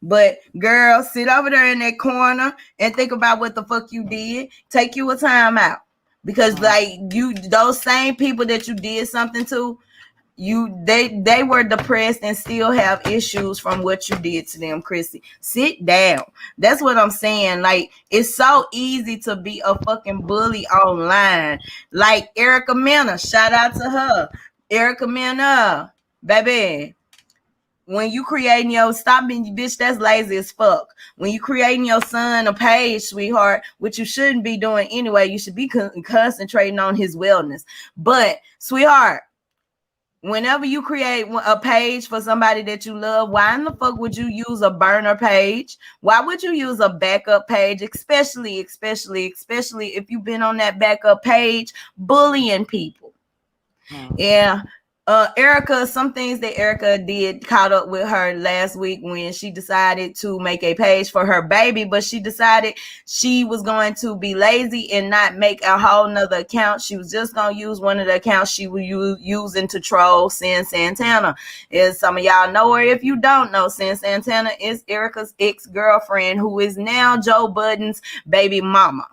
But girl, sit over there in that corner and think about what the fuck you did. Take you a time out. Because like those same people that you did something to, they were depressed and still have issues from what you did to them, Chrissy. Sit down. That's what I'm saying. Like, it's so easy to be a fucking bully online. Like Erica Mena, shout out to her. Erica Mena, baby. When you creating stop being bitch, that's lazy as fuck. When you creating your son a page, sweetheart, which you shouldn't be doing anyway, you should be concentrating on his wellness. But sweetheart, whenever you create a page for somebody that you love, why in the fuck would you use a burner page? Why would you use a backup page, especially if you've been on that backup page bullying people? Yeah. Erica, some things that Erica did caught up with her last week when she decided to make a page for her baby, but she decided she was going to be lazy and not make a whole nother account. She was just going to use one of the accounts she was using to troll Sin Santana. As some of y'all know her, if you don't know, Sin Santana is Erica's ex-girlfriend who is now Joe Budden's baby mama.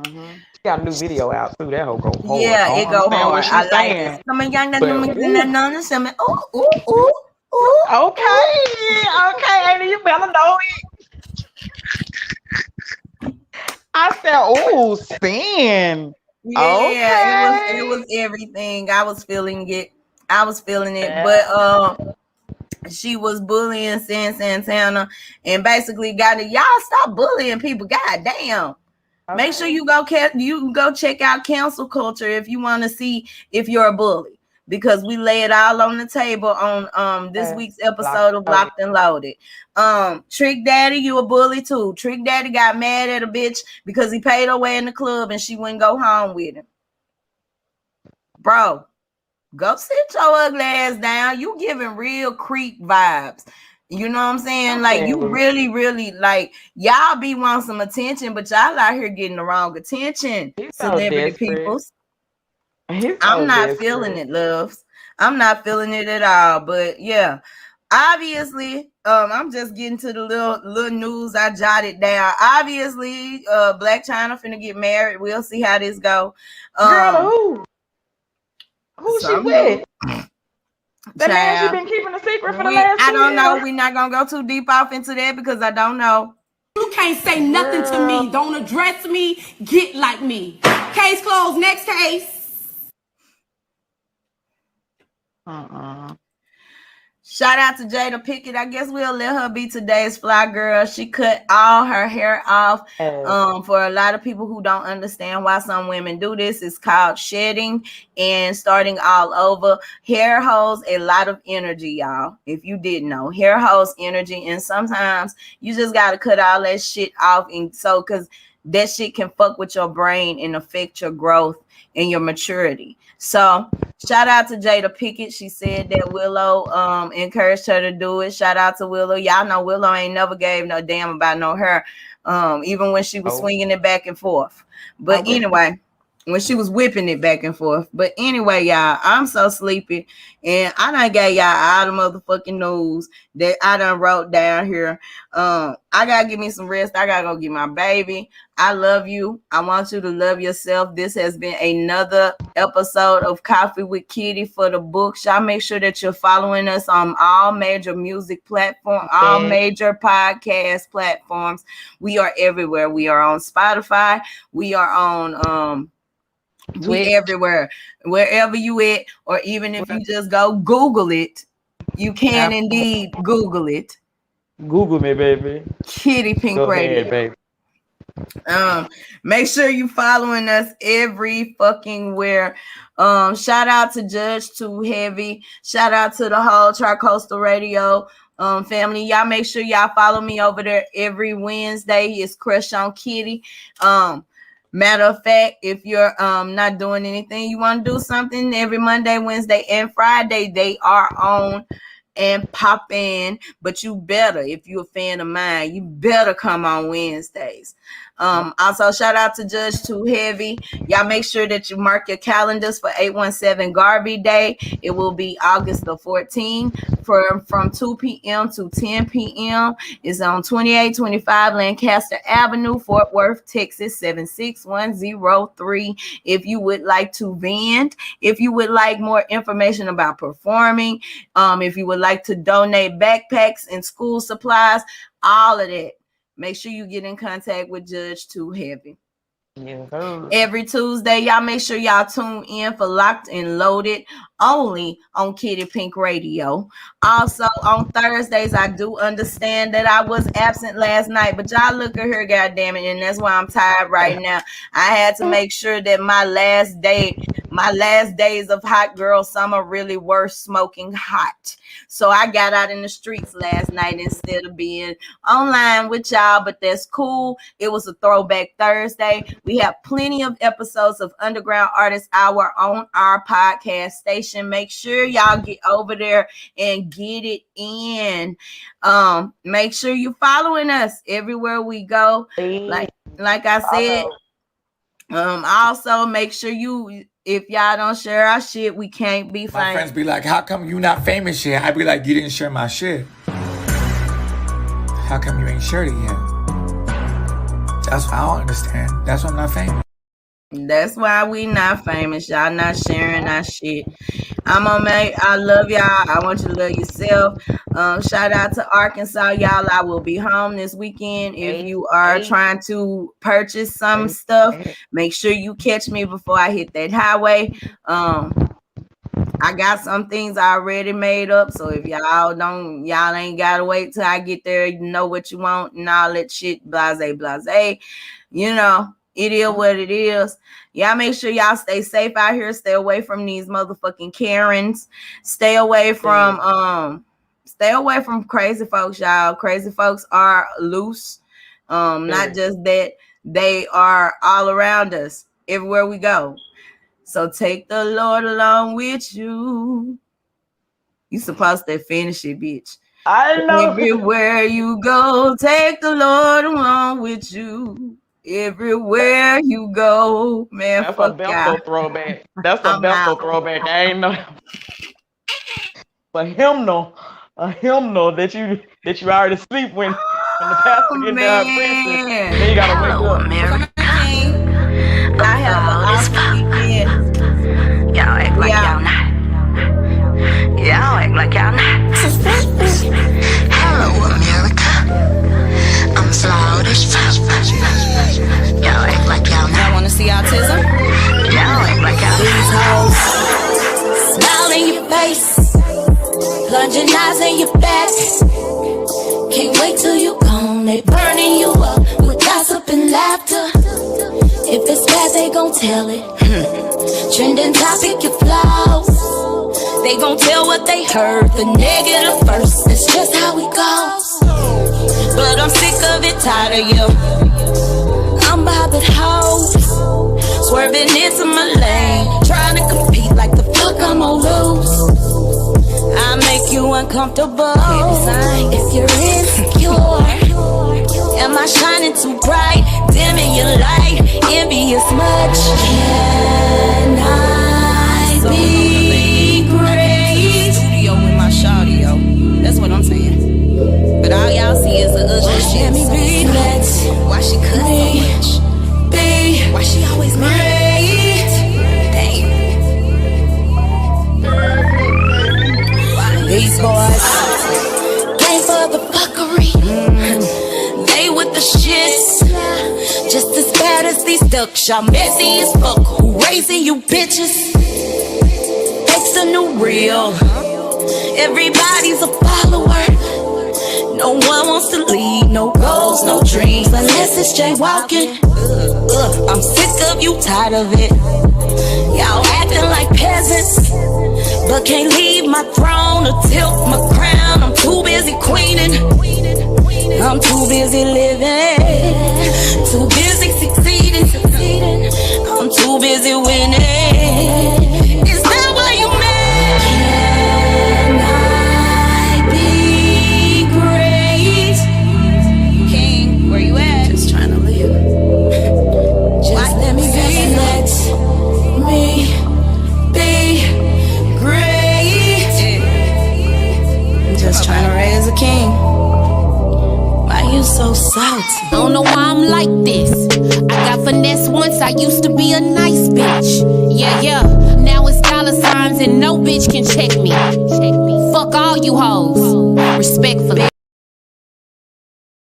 She got a new video out too. That whole go hard. Yeah, it go hard. I like it. Some of young okay, Amy, you better know it. I said, Sin. Yeah, it was everything. I was feeling it. But she was bullying Sin Santana and basically y'all stop bullying people. God damn. Okay. Make sure you go check out Cancel Culture if you want to see if you're a bully, because we lay it all on the table on this week's episode of Locked and Loaded. Trick Daddy, you a bully too. Trick Daddy got mad at a bitch because he paid her way in the club and she wouldn't go home with him. Bro, go sit your ugly ass down. You giving real creep vibes. You know what I'm saying? Like, you really, really, like, y'all be wanting some attention, but y'all out here getting the wrong attention. Celebrity peoples. I'm not feeling it, loves. I'm not feeling it at all. But yeah, obviously, I'm just getting to the little news I jotted down. Obviously, Black China finna get married. We'll see how this go. Girl, who she with? The man she been keeping a secret for the last 2 years. I don't know. We're not gonna go too deep off into that because I don't know. You can't say nothing to me. Don't address me. Get like me. Case closed. Next case. Shout out to Jada Pickett. I guess we'll let her be today's fly girl. She cut all her hair off. For a lot of people who don't understand why some women do this, it's called shedding and starting all over. Hair holds a lot of energy, y'all. If you didn't know, hair holds energy, and sometimes you just gotta cut all that shit off, and so because that shit can fuck with your brain and affect your growth and your maturity. So shout out to Jada Pickett. She said that Willow encouraged her to do it. Shout out to Willow. Y'all know Willow ain't never gave no damn about no hair, even when she was swinging it back and forth. But anyway, when she was whipping it back and forth. But anyway, y'all, I'm so sleepy, and I done gave y'all all the motherfucking news that I done wrote down here. I gotta give me some rest. I gotta go get my baby. I love you. I want you to love yourself. This has been another episode of Coffee with Kitty for the books. Y'all make sure that you're following us on all major music platforms, all major podcast platforms. We are everywhere. We are on Spotify. We are on we everywhere, wherever you at, or even if you just go Google it, you can indeed Google it. Google me, baby. Kitty Pink Go Radio. ahead, baby. Make sure you following us every fucking where. Shout out to Judge Too Heavy. Shout out to the whole Tri-Coastal Radio family. Y'all make sure y'all follow me over there every Wednesday. It's Crush on Kitty. Matter of fact, if you're not doing anything, you want to do something every Monday, Wednesday, and Friday, they are on and pop in. But you better, if you're a fan of mine, you better come on Wednesdays. Also, shout out to Judge Too Heavy. Y'all make sure that you mark your calendars for 817 Garvey Day. It will be August the 14th from 2 p.m. to 10 p.m. It's on 2825 Lancaster Avenue, Fort Worth, Texas, 76103. If you would like to vend, if you would like more information about performing, if you would like to donate backpacks and school supplies, all of that, make sure you get in contact with Judge Too Heavy. Every Tuesday, y'all make sure y'all tune in for Locked and Loaded only on Kitty Pink Radio. Also on Thursdays, I do understand that I was absent last night, but y'all look at her, goddamn it, and that's why I'm tired right now. I had to make sure that my last days of hot girl summer really were smoking hot. So I got out in the streets last night instead of being online with y'all, but that's cool. It was a throwback Thursday. We have plenty of episodes of Underground Artist Hour on our podcast station. Make sure y'all get over there and get it in. Make sure you following us everywhere we go. Like I said, also make sure you, if y'all don't share our shit, we can't be famous. My friends be like, how come you not famous yet? I be like, you didn't share my shit. How come you ain't shared it yet? That's what I don't understand. That's why I'm not famous. That's why we not famous. Y'all not sharing our shit. I love y'all. I want you to love yourself. Shout out to Arkansas, y'all. I will be home this weekend. If you are trying to purchase some stuff, make sure you catch me before I hit that highway. I got some things already made up, so if y'all ain't gotta wait till I get there. You know what you want and all that shit. Blase. You know, it is what it is. Y'all make sure y'all stay safe out here. Stay away from these motherfucking Karens. Stay away from crazy folks, y'all. Crazy folks are loose. Not just that, they are all around us everywhere we go. So take the Lord along with you. You supposed to finish it, bitch. I know. Everywhere you go, take the Lord along with you. Everywhere you go, man. That's fuck a Bethel y'all. throwback. That's a I'm Bethel out. throwback. I ain't know. But hymnal that you already sleep when the pastor get done preaching. Then you gotta wake up. I have an awesome weekend. Y'all act like y'all not. Y'all act like y'all not. Hello, America. I'm Florida's Y'all act like y'all not. Y'all wanna see autism? Y'all act like y'all These hoes. Smile in your face. Plunging eyes in your back. Can't wait till you gone. They burning you up with gossip and laughter. If it's bad, they gon' tell it. Trending topic, your flaws. They gon' tell what they heard. The negative first. It's just how it goes. But I'm sick of it, tired of you. I'm bothered hoes. Swerving into my lane. Trying to compete like the fuck I'm gon' lose. I make you uncomfortable if you're insecure. Am I shining too bright? Dimming your light, envious much. Can I be great? Studio with my shawty, yo. That's what I'm saying. But all y'all see is the ugly shit. Why she cut so much? Why she always great? Damn. These boys came for the fuckery. They with the shits, just as bad as these ducks. Y'all messy as fuck. Who raising you bitches? Fake's the new real. Everybody's a follower. No one wants to lead, no goals, no dreams, unless it's jaywalking. I'm sick of you, tired of it. Y'all acting like peasants, but can't leave my throne or tilt my crown. I'm too busy queening. I'm too busy living, too busy succeeding. I'm too busy winning. Is that what you meant? Can I be great? King, where you at? Just trying to live. Just let me be. Let me be great. Just trying to raise a king. Why you so salty? I don't know why I'm like this. I got finesse once, I used to be a nice bitch. Yeah. Now it's dollar signs and no bitch can check me. Fuck all you hoes. Respectfully.